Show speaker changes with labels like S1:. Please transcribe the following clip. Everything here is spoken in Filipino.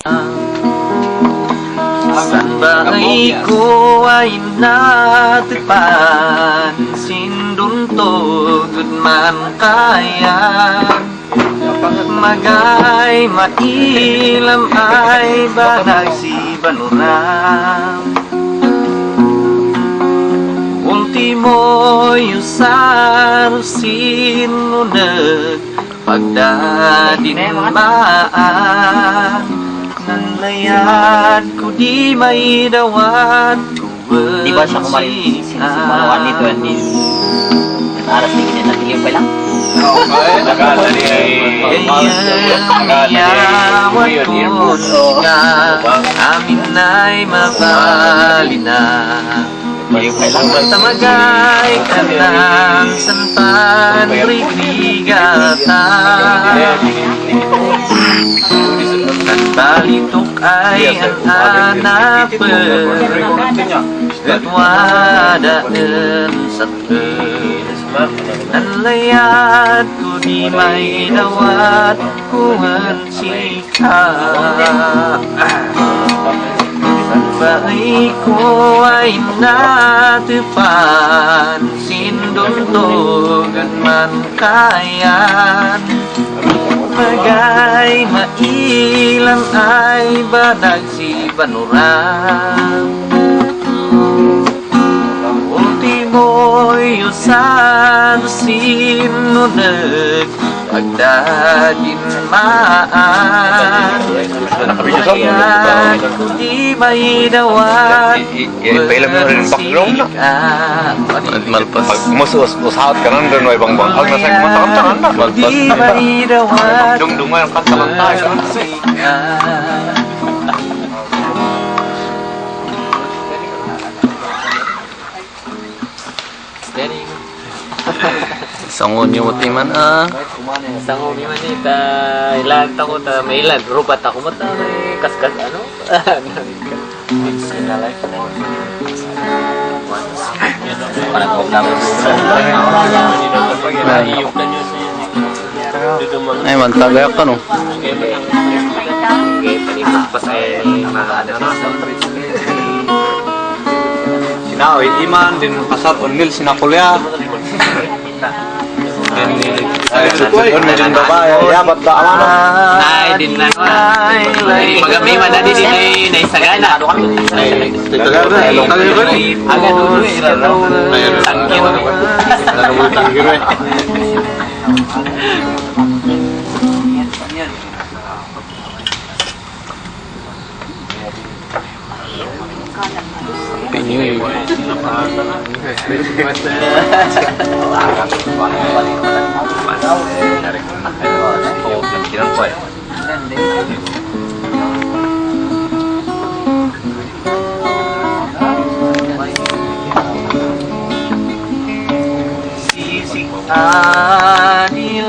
S1: San ba ay ko ay natipan Sindunto gud man kayan Magay mailam ay banag si Banuram Ultimo yusar sinunag Pagdadin maan Nanlayad ko di may dawat
S2: Di ba siya kumarin sinusumanuan nito ni aras ni kinatili pa lang?
S1: Nakala niya Yawat ko nga Amin ay mabali na Tamagay ka ng sanpan Rigligata At balitok ay ang hanapan At wadaan sa Nanlayat ko di may dawat Kuhan sika Bahay ko ay natipan Sinduntogan man kayan Magay mailang ay banag si Banuram Ultimo'y usan sinunag Pagdadin maan Kaya ko di may dawat
S3: Pailam mo rin background na. Malpas. Usahat ka nang doon, ibang bangkag na sa'yo kumatakam-takam na. Malpas.
S1: Di may dawat
S3: Dung-dunga yung katalang tayo.
S1: Sangon yung utiman
S2: Sango mi man ita ilan ta ko ta may ilan rubat ako mata may kaskas ano para ko na
S1: Ay, mantagay ka no
S3: Sinaw, iman din kasat onil sinakulya. Doon na din babae, yapat ba amano?
S2: ay din na magami man na din ay sagana
S3: Tagal na, tagal ko ni.
S2: agad dulu tangkir
S3: Tangkir eh.
S1: Pinyoy Sisik adilai-lai